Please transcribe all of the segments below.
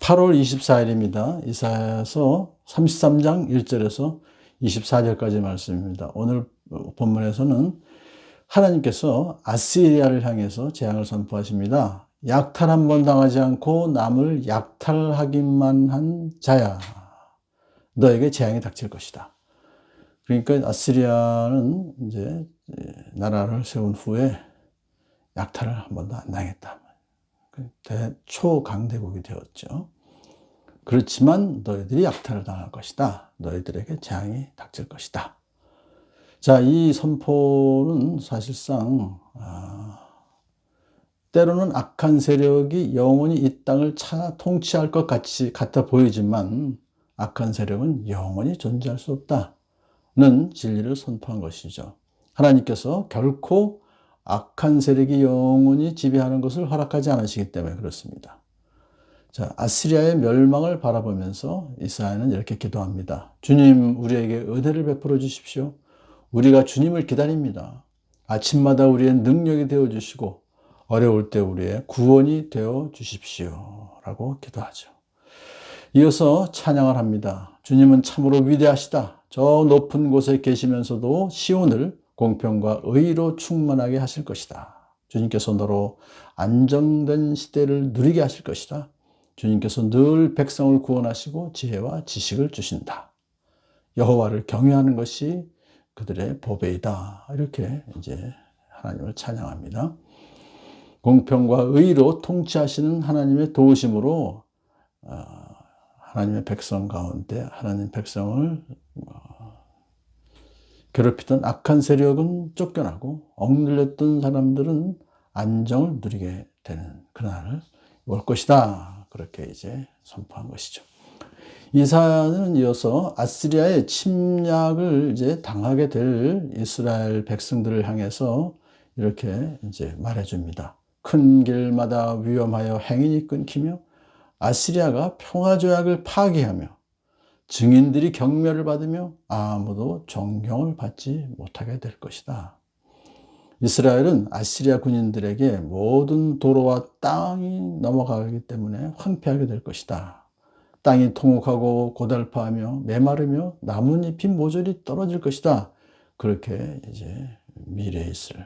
8월 24일입니다. 이사야서 33장 1절에서 24절까지 말씀입니다. 오늘 본문에서는 하나님께서 아시리아를 향해서 재앙을 선포하십니다. 약탈 한 번 당하지 않고 남을 약탈하기만 한 자야, 너에게 재앙이 닥칠 것이다. 그러니까 아시리아는 이제 나라를 세운 후에 약탈을 한 번도 안 당했다. 초강대국이 되었죠. 그렇지만 너희들이 약탈을 당할 것이다. 너희들에게 재앙이 닥칠 것이다. 자, 이 선포는 사실상 때로는 악한 세력이 영원히 이 땅을 통치할 것 같아 보이지만 악한 세력은 영원히 존재할 수 없다는 진리를 선포한 것이죠. 하나님께서 결코 악한 세력이 영원히 지배하는 것을 허락하지 않으시기 때문에 그렇습니다. 자, 아시리아의 멸망을 바라보면서 이사야는 이렇게 기도합니다. 주님, 우리에게 은혜를 베풀어 주십시오. 우리가 주님을 기다립니다. 아침마다 우리의 능력이 되어 주시고 어려울 때 우리의 구원이 되어 주십시오. 라고 기도하죠. 이어서 찬양을 합니다. 주님은 참으로 위대하시다. 저 높은 곳에 계시면서도 시온을 공평과 의로 충만하게 하실 것이다. 주님께서 너로 안정된 시대를 누리게 하실 것이다. 주님께서 늘 백성을 구원하시고 지혜와 지식을 주신다. 여호와를 경외하는 것이 그들의 보배이다. 이렇게 이제 하나님을 찬양합니다. 공평과 의로 통치하시는 하나님의 도우심으로 하나님의 백성 가운데 하나님 백성을 괴롭히던 악한 세력은 쫓겨나고 억눌렸던 사람들은 안정을 누리게 되는 그날을 올 것이다. 그렇게 이제 선포한 것이죠. 이사야는 이어서 아시리아의 침략을 이제 당하게 될 이스라엘 백성들을 향해서 이렇게 이제 말해줍니다. 큰 길마다 위험하여 행인이 끊기며 아시리아가 평화조약을 파기하며 증인들이 경멸을 받으며 아무도 존경을 받지 못하게 될 것이다. 이스라엘은 아시리아 군인들에게 모든 도로와 땅이 넘어가기 때문에 황폐하게 될 것이다. 땅이 통곡하고 고달파하며 메마르며 나뭇잎이 모조리 떨어질 것이다. 그렇게 이제 미래에 있을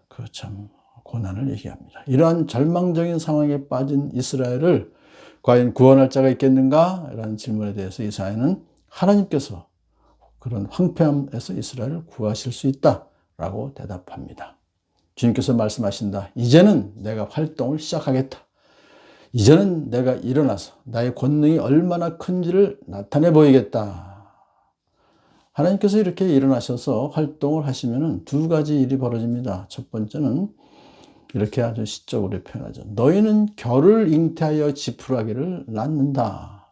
그 참 고난을 얘기합니다. 이러한 절망적인 상황에 빠진 이스라엘을 과연 구원할 자가 있겠는가? 라는 질문에 대해서 이사야는 하나님께서 그런 황폐함에서 이스라엘을 구하실 수 있다라고 대답합니다. 주님께서 말씀하신다. 이제는 내가 활동을 시작하겠다. 이제는 내가 일어나서 나의 권능이 얼마나 큰지를 나타내 보이겠다. 하나님께서 이렇게 일어나셔서 활동을 하시면 두 가지 일이 벌어집니다. 첫 번째는 이렇게 아주 시적으로 표현하죠. 너희는 겨를 잉태하여 지푸라기를 낳는다.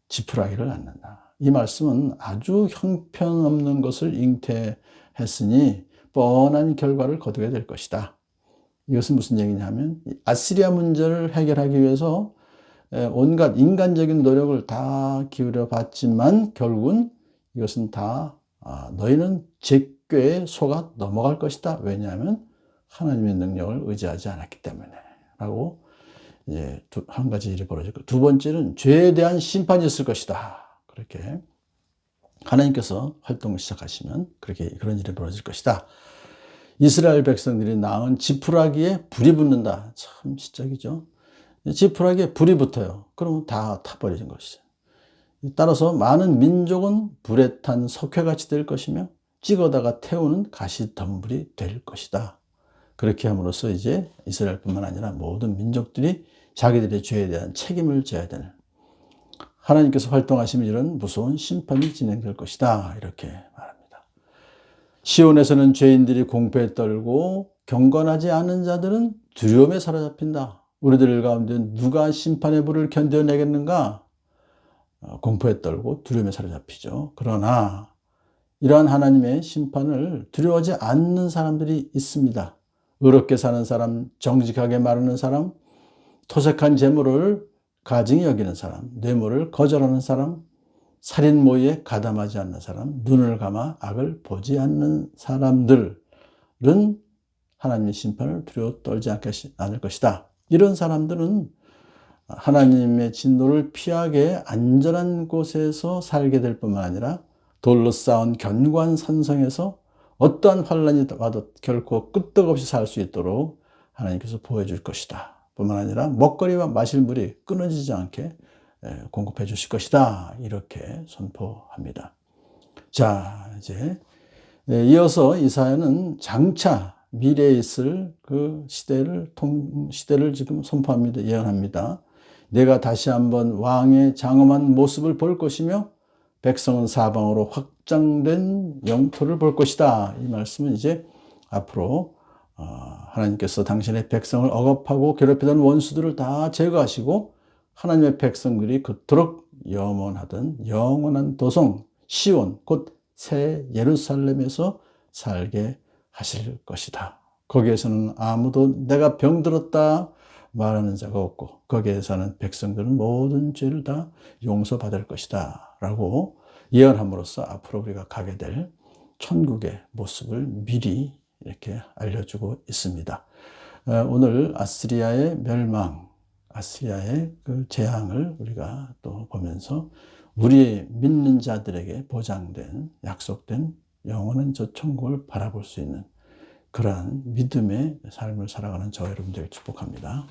지푸라기를 낳는다. 이 말씀은 아주 형편없는 것을 잉태했으니 뻔한 결과를 거두게 될 것이다. 이것은 무슨 얘기냐면 아시리아 문제를 해결하기 위해서 온갖 인간적인 노력을 다 기울여 봤지만 결국은 이것은 다 너희는 제 꾀에 속아 넘어갈 것이다. 왜냐하면 하나님의 능력을 의지하지 않았기 때문에 라고 이제 한 가지 일이 벌어졌고, 두 번째는 죄에 대한 심판이 있을 것이다. 그렇게 하나님께서 활동을 시작하시면 그런 일이 벌어질 것이다. 이스라엘 백성들이 낳은 지푸라기에 불이 붙는다. 참 시적이죠. 지푸라기에 불이 붙어요. 그러면 다 타버리는 것이죠. 따라서 많은 민족은 불에 탄 석회같이 될 것이며 찍어다가 태우는 가시덤불이 될 것이다. 그렇게 함으로써 이제 이스라엘뿐만 아니라 모든 민족들이 자기들의 죄에 대한 책임을 져야 되는, 하나님께서 활동하시면 이런 무서운 심판이 진행될 것이다. 이렇게 말합니다. 시온에서는 죄인들이 공포에 떨고 경건하지 않은 자들은 두려움에 사로잡힌다. 우리들 가운데 누가 심판의 불을 견뎌내겠는가? 공포에 떨고 두려움에 사로잡히죠. 그러나 이러한 하나님의 심판을 두려워하지 않는 사람들이 있습니다. 의롭게 사는 사람, 정직하게 말하는 사람, 토색한 재물을 가증히 여기는 사람, 뇌물을 거절하는 사람, 살인 모의에 가담하지 않는 사람, 눈을 감아 악을 보지 않는 사람들은 하나님의 심판을 두려워 떨지 않을 것이다. 이런 사람들은 하나님의 진노를 피하게 안전한 곳에서 살게 될 뿐만 아니라 돌로 쌓은 견고한 산성에서 어떠한 환란이 와도 결코 끄떡없이 살 수 있도록 하나님께서 보여줄 것이다. 뿐만 아니라 먹거리와 마실 물이 끊어지지 않게 공급해 주실 것이다. 이렇게 선포합니다. 자, 이제 이어서 이사야는 장차 미래에 있을 그 시대를 지금 선포합니다. 예언합니다. 내가 다시 한번 왕의 장엄한 모습을 볼 것이며 백성은 사방으로 확장된 영토를 볼 것이다. 이 말씀은 이제 앞으로 하나님께서 당신의 백성을 억압하고 괴롭히던 원수들을 다 제거하시고 하나님의 백성들이 그토록 염원하던 영원한 도성 시온 곧 새 예루살렘에서 살게 하실 것이다. 거기에서는 아무도 내가 병들었다 말하는 자가 없고 거기에 사는 백성들은 모든 죄를 다 용서받을 것이다 라고 예언함으로써 앞으로 우리가 가게 될 천국의 모습을 미리 이렇게 알려주고 있습니다. 오늘 아시리아의 멸망, 아시리아의 그 재앙을 우리가 또 보면서 우리의 믿는 자들에게 보장된 약속된 영원한 저 천국을 바라볼 수 있는 그러한 믿음의 삶을 살아가는 저와 여러분들을 축복합니다.